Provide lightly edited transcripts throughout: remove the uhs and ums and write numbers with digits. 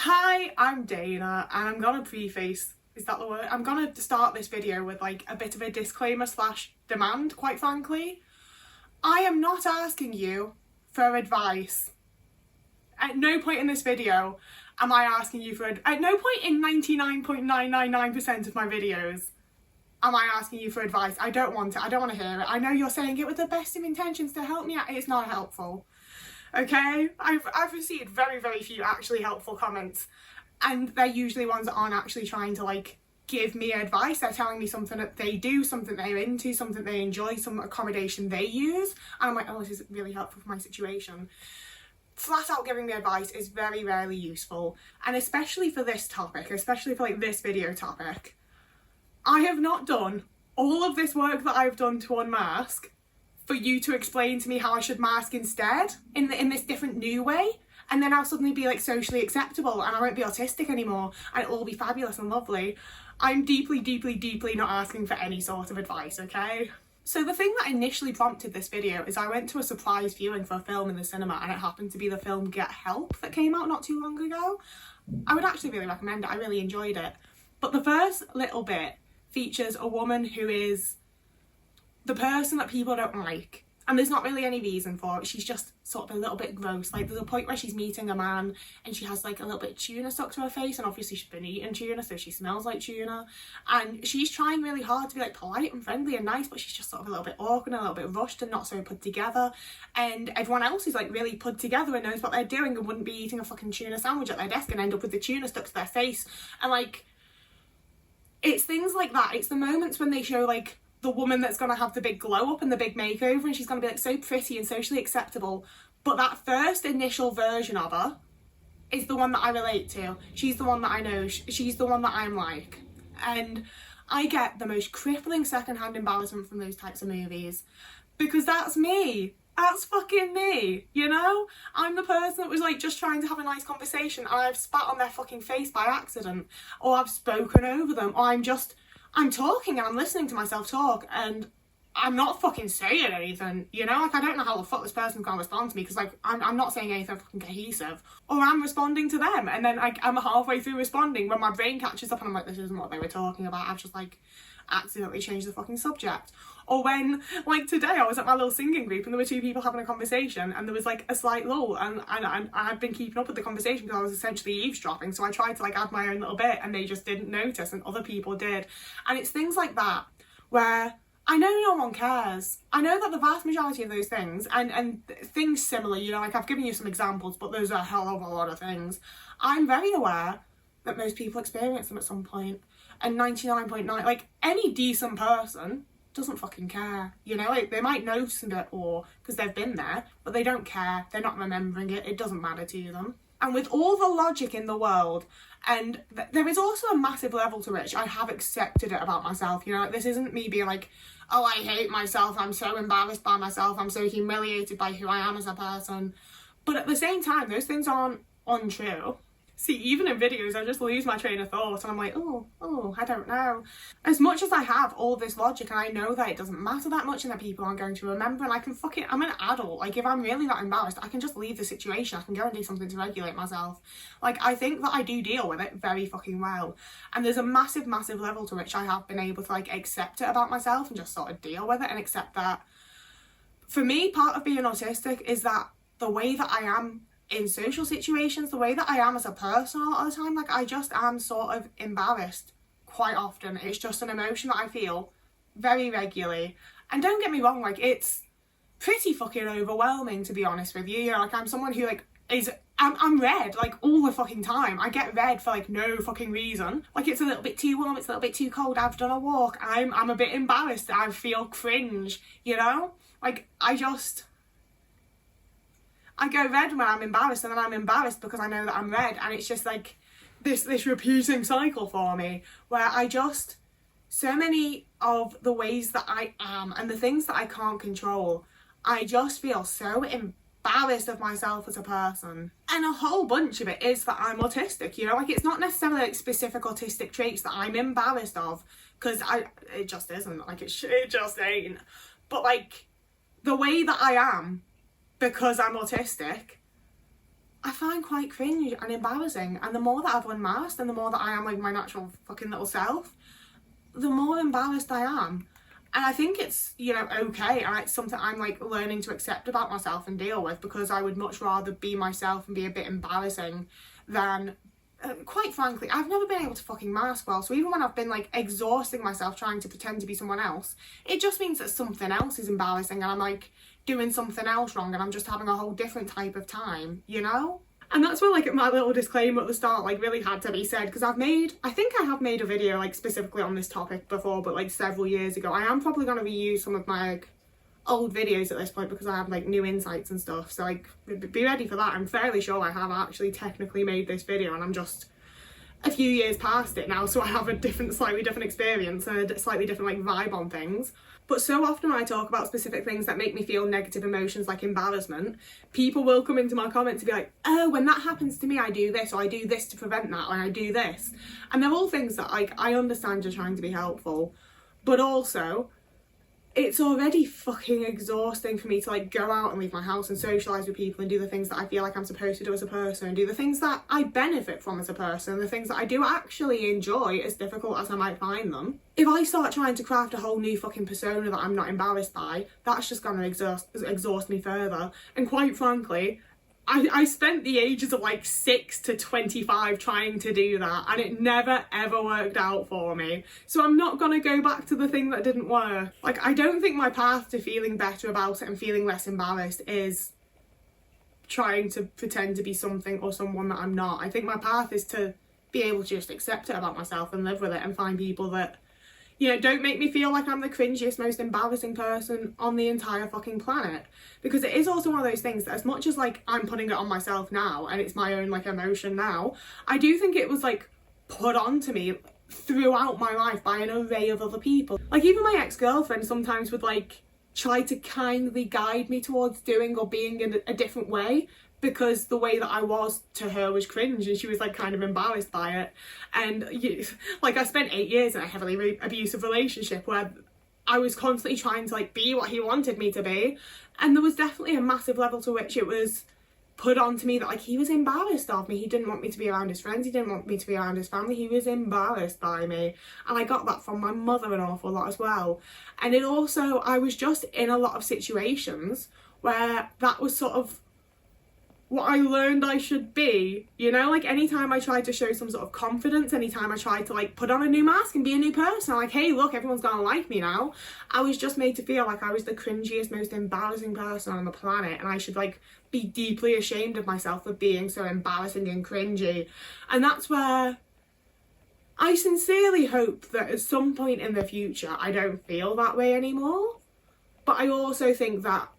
Hi, I'm Dana, and I'm gonna preface, is that the word? I'm gonna start this video with like a bit of a disclaimer slash demand, quite frankly. I am not asking you for advice. At no point in this video am I asking you for at no point in 99.999% of my videos am I asking you for advice. I don't want it. I don't want to hear it. I know you're saying it with the best of intentions to help me out. It's not helpful. Okay? I've received very, very few actually helpful comments, and they're usually ones that aren't actually trying to like give me advice. They're telling me something that they do, something they're into, something they enjoy, some accommodation they use, and I'm like, oh, this is really helpful for my situation. Flat out giving me advice is very rarely useful, and especially for this topic, especially for like this video topic, I have not done all of this work that I've done to unmask for you to explain to me how I should mask instead in this different new way, and then I'll suddenly be like socially acceptable and I won't be autistic anymore and it'll all be fabulous and lovely. I'm deeply, deeply, deeply not asking for any sort of advice, okay? So the thing that initially prompted this video is I went to a surprise viewing for a film in the cinema, and it happened to be the film Get Help that came out not too long ago. I would actually really recommend it. I really enjoyed it. But the first little bit features a woman who is the person that people don't like, and there's not really any reason for it. She's just sort of a little bit gross. Like, there's a point where she's meeting a man and she has like a little bit of tuna stuck to her face, and obviously she's been eating tuna, so she smells like tuna, and she's trying really hard to be like polite and friendly and nice, but she's just sort of a little bit awkward and a little bit rushed and not so put together, and everyone else is like really put together and knows what they're doing and wouldn't be eating a fucking tuna sandwich at their desk and end up with the tuna stuck to their face. And like, it's things like that. It's the moments when they show like the woman that's going to have the big glow up and the big makeover, and she's going to be like so pretty and socially acceptable, but that first initial version of her is the one that I relate to. She's the one that I know. She's the one that I'm like. And I get the most crippling secondhand embarrassment from those types of movies, because that's me. That's fucking me, you know? I'm the person that was like just trying to have a nice conversation and I've spat on their fucking face by accident, or I've spoken over them, or I'm talking and I'm listening to myself talk and I'm not fucking saying anything, you know? Like, I don't know how the fuck this person's gonna respond to me, because like I'm not saying anything fucking cohesive, or I'm responding to them and then like I'm halfway through responding when my brain catches up and I'm like, this isn't what they were talking about. I've just like accidentally changed the fucking subject. Or when, like today, I was at my little singing group and there were two people having a conversation and there was like a slight lull, and I'd been keeping up with the conversation because I was essentially eavesdropping, so I tried to like add my own little bit and they just didn't notice and other people did. And it's things like that where I know no one cares. I know that the vast majority of those things, and things similar, you know, like I've given you some examples, but those are a hell of a lot of things. I'm very aware that most people experience them at some point, and 99.9, like any decent person doesn't fucking care, you know? Like, they might notice and be like, oh, because they've been there, but they don't care. They're not remembering it. It doesn't matter to them. And with all the logic in the world, and there is also a massive level to which I have accepted it about myself, you know? Like, this isn't me being like, oh, I hate myself, I'm so embarrassed by myself, I'm so humiliated by who I am as a person. But at the same time, those things aren't untrue. See, even in videos, I just lose my train of thought and I'm like, oh, I don't know. As much as I have all this logic and I know that it doesn't matter that much and that people aren't going to remember, and I can I'm an adult. Like, if I'm really that embarrassed, I can just leave the situation. I can go and do something to regulate myself. Like, I think that I do deal with it very fucking well. And there's a massive, massive level to which I have been able to like accept it about myself and just sort of deal with it and accept that. For me, part of being autistic is that the way that I am in social situations, the way that I am as a person a lot of the time, like I just am sort of embarrassed quite often. It's just an emotion that I feel very regularly. And don't get me wrong, like it's pretty fucking overwhelming, to be honest with you. You know, like I'm someone who like I'm red like all the fucking time. I get red for like no fucking reason. Like, it's a little bit too warm, it's a little bit too cold, I've done a walk, I'm a bit embarrassed, I feel cringe, you know? Like, I go red when I'm embarrassed, and then I'm embarrassed because I know that I'm red, and it's just like this repeating cycle for me where so many of the ways that I am and the things that I can't control, I just feel so embarrassed of myself as a person. And a whole bunch of it is that I'm autistic, you know? Like, it's not necessarily like specific autistic traits that I'm embarrassed of, because it just isn't, like it just ain't. But like the way that I am, because I'm autistic, I find quite cringe and embarrassing. And the more that I've unmasked and the more that I am like my natural fucking little self, the more embarrassed I am. And I think it's, you know, okay, and it's something I'm like learning to accept about myself and deal with, because I would much rather be myself and be a bit embarrassing than, quite frankly, I've never been able to fucking mask well. So even when I've been like exhausting myself trying to pretend to be someone else, it just means that something else is embarrassing and I'm like doing something else wrong and I'm just having a whole different type of time, you know? And that's where like my little disclaimer at the start like really had to be said, because I think I have made a video like specifically on this topic before, but like several years ago. I am probably going to reuse some of my like old videos at this point because I have like new insights and stuff, so like be ready for that. I'm fairly sure I have actually technically made this video and I'm just a few years past it now, so I have a slightly different experience and a slightly different like vibe on things. But so often when I talk about specific things that make me feel negative emotions like embarrassment, people will come into my comments and be like, oh, when that happens to me I do this, or I do this to prevent that, or I do this. And they're all things that like I understand you're trying to be helpful, but also it's already fucking exhausting for me to like go out and leave my house and socialise with people and do the things that I feel like I'm supposed to do as a person, and do the things that I benefit from as a person, the things that I do actually enjoy, as difficult as I might find them. If I start trying to craft a whole new fucking persona that I'm not embarrassed by, that's just gonna exhaust me further. And quite frankly, I spent the ages of like 6 to 25 trying to do that, and it never ever worked out for me. So I'm not gonna go back to the thing that didn't work. Like, I don't think my path to feeling better about it and feeling less embarrassed is trying to pretend to be something or someone that I'm not. I think my path is to be able to just accept it about myself and live with it and find people that, you know, don't make me feel like I'm the cringiest, most embarrassing person on the entire fucking planet. Because it is also one of those things that, as much as like I'm putting it on myself now and it's my own like emotion now, I do think it was like put onto me throughout my life by an array of other people. Like even my ex-girlfriend sometimes would like try to kindly guide me towards doing or being in a different way, because the way that I was to her was cringe and she was like kind of embarrassed by it. And like I spent 8 years in a heavily abusive relationship where I was constantly trying to like be what he wanted me to be, and there was definitely a massive level to which it was put onto me that like he was embarrassed of me. He didn't want me to be around his friends, he didn't want me to be around his family, he was embarrassed by me. And I got that from my mother an awful lot as well. And it also, I was just in a lot of situations where that was sort of what I learned I should be, you know? Like anytime I tried to show some sort of confidence, anytime I tried to like put on a new mask and be a new person, like, hey look, everyone's gonna like me now, I was just made to feel like I was the cringiest, most embarrassing person on the planet, and I should like be deeply ashamed of myself for being so embarrassing and cringy. And that's where I sincerely hope that at some point in the future I don't feel that way anymore. But I also think that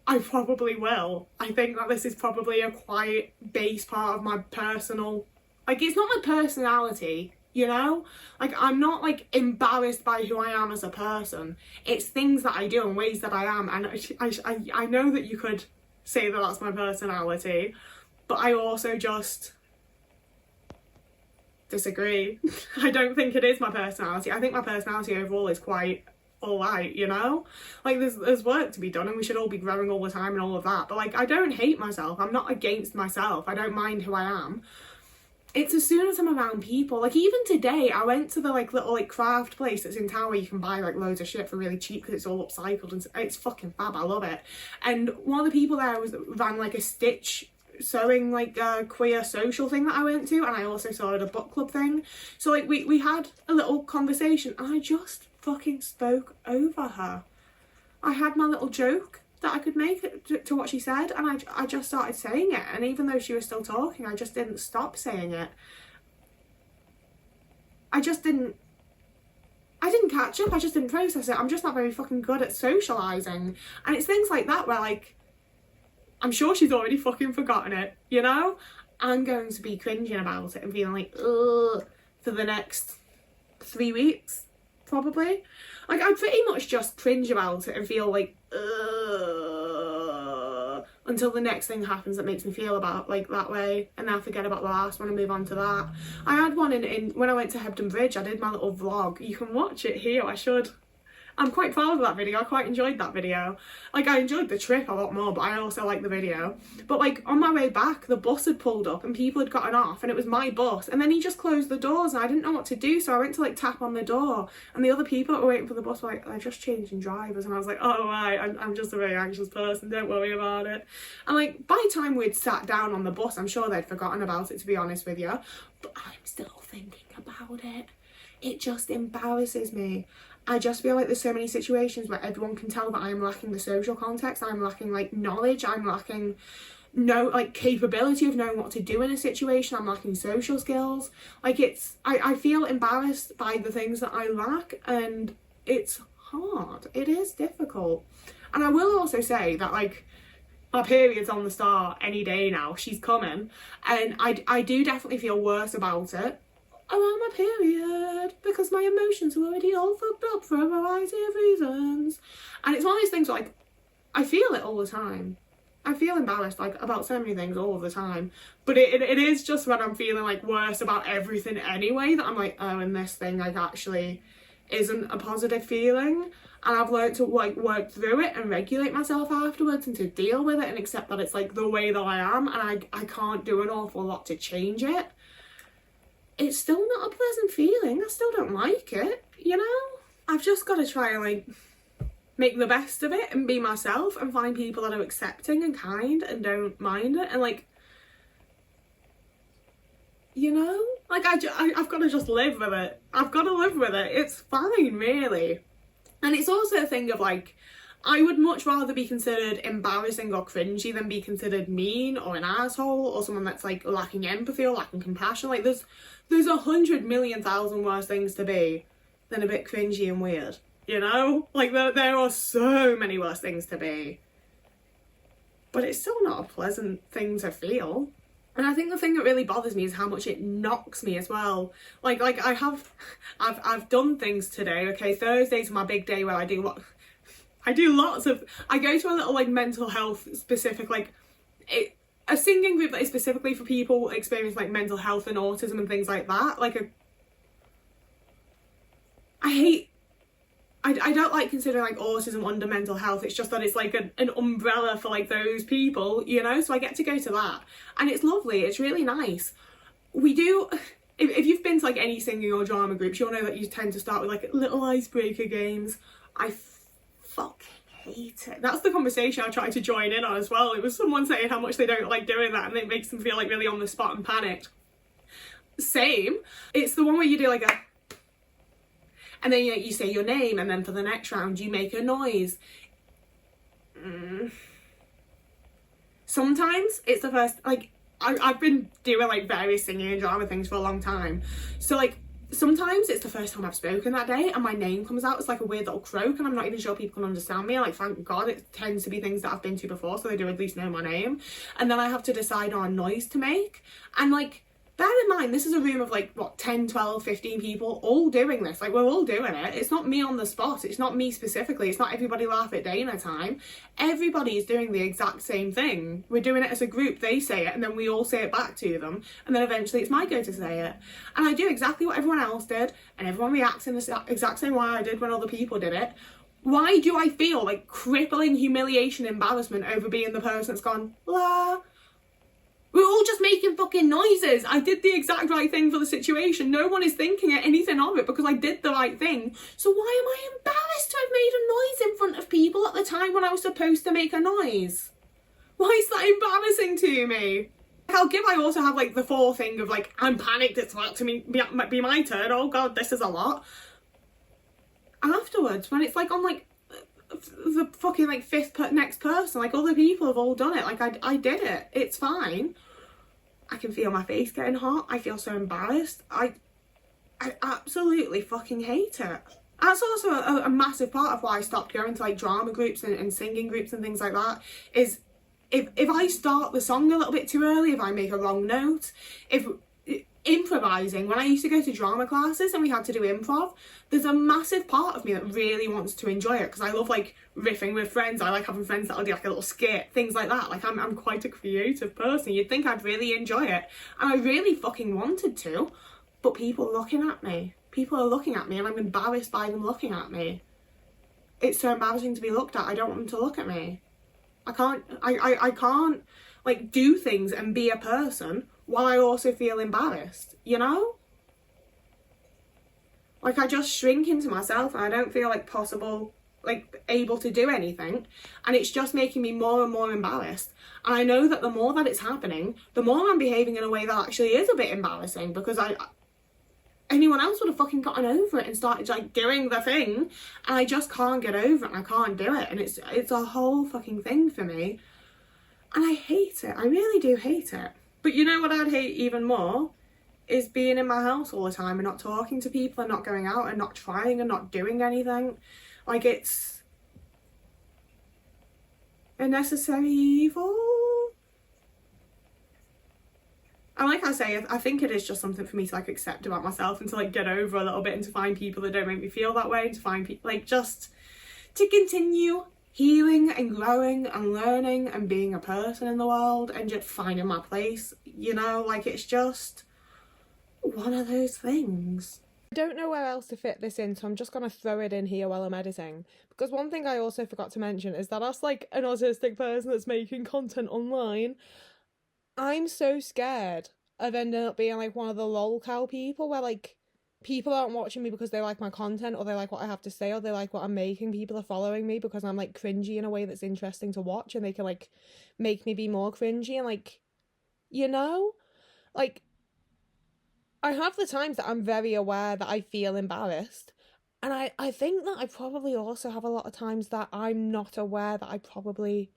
I probably will. I think that this is probably a quite base part of my personal, like, it's not my personality, you know? Like, I'm not like embarrassed by who I am as a person. It's things that I do and ways that I am, and I know that you could say that that's my personality, but I also just disagree. I don't think it is my personality. I think my personality overall is quite alright, you know? Like there's work to be done and we should all be growing all the time and all of that, but like I don't hate myself, I'm not against myself, I don't mind who I am. It's as soon as I'm around people, like even today I went to the like little like craft place that's in town where you can buy like loads of shit for really cheap because it's all upcycled and it's fucking fab, I love it. And one of the people there ran like a Stitch sewing like queer social thing that I went to, and I also saw at a book club thing, so like we had a little conversation and I just fucking spoke over her. I had my little joke that I could make to what she said, and I just started saying it, and even though she was still talking I just didn't stop saying it. I didn't catch up, I just didn't process it. I'm just not very fucking good at socialising, and it's things like that where like I'm sure she's already fucking forgotten it, you know? I'm going to be cringing about it and feeling like, ugh, for the next 3 weeks, probably. Like, I pretty much just cringe about it and feel like, ugh, until the next thing happens that makes me feel about, like, that way, and then I forget about the last one and move on to that. I had one in when I went to Hebden Bridge, I did my little vlog. You can watch it here, I should I'm quite proud of that video. I quite enjoyed that video. Like, I enjoyed the trip a lot more, but I also liked the video. But like, on my way back, the bus had pulled up and people had gotten off and it was my bus, and then he just closed the doors and I didn't know what to do, so I went to like tap on the door, and the other people that were waiting for the bus were like, they're just changing drivers, and I was like, oh right, I'm just a very anxious person, don't worry about it. And like, by the time we'd sat down on the bus, I'm sure they'd forgotten about it, to be honest with you, but I'm still thinking about it. It just embarrasses me. I just feel like there's so many situations where everyone can tell that I'm lacking the social context, I'm lacking like knowledge, I'm lacking capability of knowing what to do in a situation, I'm lacking social skills. Like, I feel embarrassed by the things that I lack, and it's hard. It is difficult. And I will also say that like, my period's on the start any day now, she's coming, and I do definitely feel worse about it around my period because my emotions are already all fucked up for a variety of reasons. And it's one of these things where, like, I feel it all the time. I feel embarrassed like about so many things all the time, but it is just when I'm feeling like worse about everything anyway that I'm like, oh, and this thing like actually isn't a positive feeling. And I've learned to like work through it and regulate myself afterwards and to deal with it and accept that it's like the way that I am, and I can't do an awful lot to change it. It's still not a pleasant feeling. I still don't like it, you know? I've just got to try and like make the best of it and be myself and find people that are accepting and kind and don't mind it, and like, you know, like I've got to just live with it. I've got to live with it. It's fine, really. And it's also a thing of like, I would much rather be considered embarrassing or cringy than be considered mean or an asshole or someone that's like lacking empathy or lacking compassion. Like, there's 100,000,000 worse things to be than a bit cringy and weird, you know? Like, there are so many worse things to be. But it's still not a pleasant thing to feel. And I think the thing that really bothers me is how much it knocks me as well. Like I've done things today. Okay, Thursday's my big day where I do lots of, I go to a little like mental health specific, like a singing group that is specifically for people experiencing like mental health and autism and things like that. Like I don't like considering like autism under mental health. It's just that it's like an umbrella for like those people, you know? So I get to go to that and it's lovely. It's really nice. We do, if you've been to like any singing or drama groups, you'll know that you tend to start with like little icebreaker games. I fucking hate it. That's the conversation I tried to join in on as well. It was someone saying how much they don't like doing that and it makes them feel like really on the spot and panicked. Same. It's the one where you do like a, and then you say your name, and then for the next round you make a noise. Sometimes it's the first, like, I've been doing like various singing and drama things for a long time, so like sometimes it's the first time I've spoken that day and my name comes out as like a weird little croak and I'm not even sure people can understand me. Like, thank God it tends to be things that I've been to before, so they do at least know my name. And then I have to decide on a noise to make, and like, bear in mind, this is a room of like, what, 10, 12, 15 people all doing this. Like, we're all doing it. It's not me on the spot. It's not me specifically. It's not everybody laugh at Dana time. Everybody is doing the exact same thing. We're doing it as a group. They say it and then we all say it back to them. And then eventually it's my go to say it. And I do exactly what everyone else did. And everyone reacts in the exact same way I did when other people did it. Why do I feel like crippling humiliation, embarrassment over being the person that's gone, la? We're all just making fucking noises. I did the exact right thing for the situation. No one is thinking anything of it because I did the right thing. So why am I embarrassed to have made a noise in front of people at the time when I was supposed to make a noise? Why is that embarrassing to me? I also have like the full thing of like, I'm panicked, it's about to be my turn. Oh God, this is a lot. Afterwards, when it's like on like the fucking like next person, like other people have all done it, like I did it, it's fine. I can feel my face getting hot. I feel so embarrassed. I absolutely fucking hate it. That's also a massive part of why I stopped going to like drama groups and singing groups and things like that, is if I start the song a little bit too early, if I make a wrong note, if improvising, when I used to go to drama classes and we had to do improv, there's a massive part of me that really wants to enjoy it because I love like riffing with friends. I like having friends that'll do like a little skit, things like that. Like I'm quite a creative person. You'd think I'd really enjoy it, and I really fucking wanted to, but people are looking at me. People are looking at me and I'm embarrassed by them looking at me. it's so embarrassing to be looked at. I don't want them to look at me. I can't like do things and be a person while I also feel embarrassed, you know? Like, I just shrink into myself and I don't feel like able to do anything, and it's just making me more and more embarrassed. And I know that the more that it's happening, the more I'm behaving in a way that actually is a bit embarrassing, because anyone else would have fucking gotten over it and started like doing the thing, and I just can't get over it and I can't do it, and it's a whole fucking thing for me, and I hate it. I really do hate it. But you know what I'd hate even more? Is being in my house all the time and not talking to people and not going out and not trying and not doing anything. Like, it's a necessary evil. And like I say, I think it is just something for me to like accept about myself and to like get over a little bit, and to find people that don't make me feel that way, and to find people like just to continue healing and growing and learning and being a person in the world and just finding my place, you know? Like, it's just one of those things. I don't know where else to fit this in, so I'm just going to throw it in here while I'm editing. Because one thing I also forgot to mention is that as like an autistic person that's making content online, I'm so scared of ending up being like one of the lolcow people, where like people aren't watching me because they like my content or they like what I have to say or they like what I'm making. People are following me because I'm like cringy in a way that's interesting to watch, and they can like make me be more cringy, and like, you know, like I have the times that I'm very aware that I feel embarrassed, and I think that I probably also have a lot of times that I'm not aware that I probably,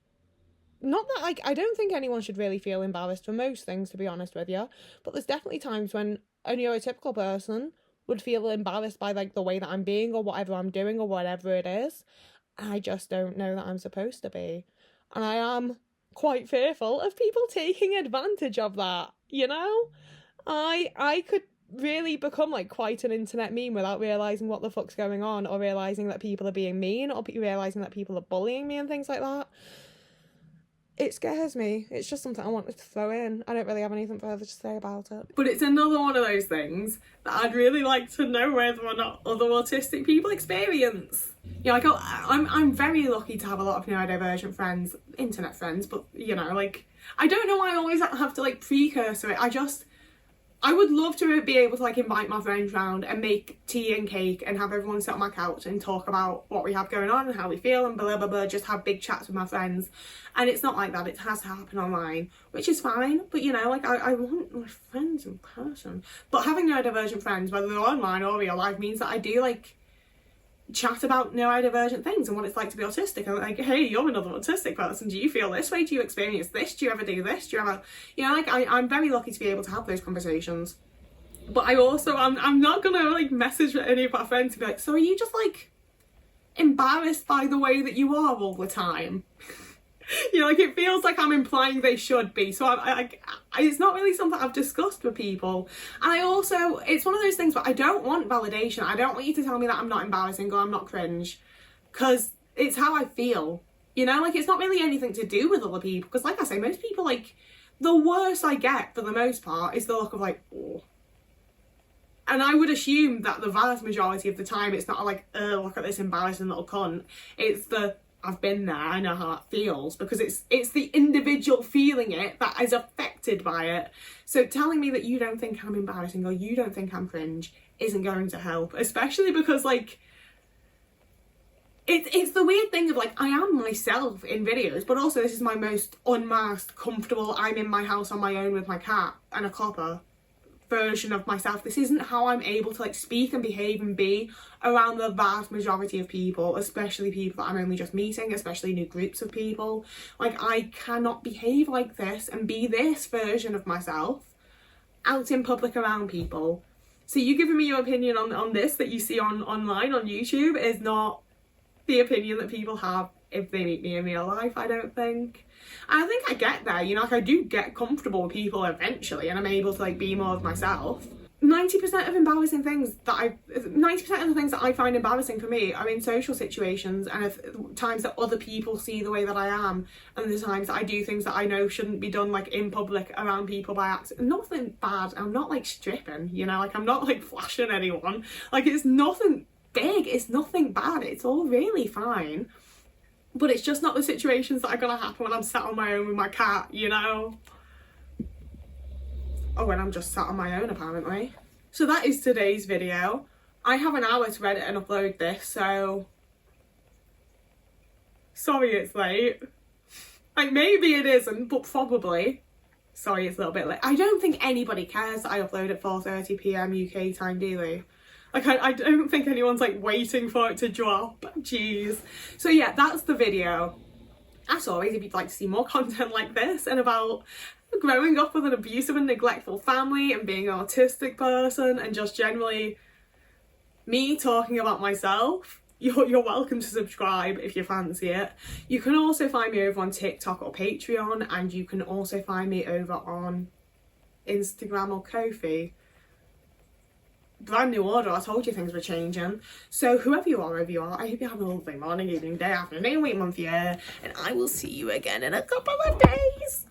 not that I don't think anyone should really feel embarrassed for most things, to be honest with you, but there's definitely times when a neurotypical person would feel embarrassed by like the way that I'm being or whatever I'm doing or whatever it is. And I just don't know that I'm supposed to be. And I am quite fearful of people taking advantage of that, you know? I could really become like quite an internet meme without realising what the fuck's going on, or realising that people are being mean, or realising that people are bullying me and things like that. It scares me. It's just something I wanted to throw in. I don't really have anything further to say about it. But it's another one of those things that I'd really like to know whether or not other autistic people experience. You know, like, I'm very lucky to have a lot of neurodivergent friends, internet friends, but, you know, like, I don't know why I always have to, like, precursor it. I would love to be able to like invite my friends round and make tea and cake and have everyone sit on my couch and talk about what we have going on and how we feel and blah blah blah, just have big chats with my friends. And it's not like that. It has to happen online, which is fine, but you know, like I want my friends in person. But having neurodivergent friends, whether they're online or real life, means that I do like chat about neurodivergent things and what it's like to be autistic. And like, hey, you're another autistic person, do you feel this way, do you experience this, do you ever do this, do you ever, you know, like I'm very lucky to be able to have those conversations. But I also I'm not gonna like message any of my friends to be like, so are you just like embarrassed by the way that you are all the time? You know, like, it feels like I'm implying they should be. So it's not really something I've discussed with people. And I also, it's one of those things where I don't want validation. I don't want you to tell me that I'm not embarrassing or I'm not cringe, because it's how I feel. You know, like, it's not really anything to do with other people. Because like I say, most people, like, the worst I get for the most part is the look of like, oh. And I would assume that the vast majority of the time it's not like, oh, look at this embarrassing little cunt. It's the, I've been there, I know how that feels, because it's the individual feeling it that is affected by it. So telling me that you don't think I'm embarrassing or you don't think I'm cringe isn't going to help, especially because like it's the weird thing of like, I am myself in videos, but also this is my most unmasked, comfortable, I'm in my house on my own with my cat and a copper version of myself. This isn't how I'm able to like speak and behave and be around the vast majority of people, especially people that I'm only just meeting, especially new groups of people. Like, I cannot behave like this and be this version of myself out in public around people. So you giving me your opinion on this that you see online on YouTube is not the opinion that people have if they meet me in real life, I don't think. And I think I get there, you know, like I do get comfortable with people eventually and I'm able to like be more of myself. 90% of embarrassing things that 90% of the things that I find embarrassing for me are in social situations and if times that other people see the way that I am, and the times that I do things that I know shouldn't be done like in public around people by accident. Nothing bad. I'm not like stripping, you know, like I'm not like flashing anyone. Like, it's nothing big, it's nothing bad, it's all really fine. But it's just not the situations that are gonna happen when I'm sat on my own with my cat, you know? Or when I'm just sat on my own, apparently. So that is today's video. I have an hour to edit and upload this, so sorry it's late. Like, maybe it isn't, but probably. Sorry it's a little bit late. I don't think anybody cares that I upload at 4:30 p.m. UK time, do they? Like, I don't think anyone's like waiting for it to drop. Jeez. So yeah, that's the video. As always, if you'd like to see more content like this and about growing up with an abusive and neglectful family and being an autistic person and just generally me talking about myself, you're welcome to subscribe if you fancy it. You can also find me over on TikTok or Patreon, and you can also find me over on Instagram or Ko-fi. Brand new order, I told you things were changing. So whoever you are, I hope you have a lovely morning, evening, day, afternoon, week, month, year, and I will see you again in a couple of days.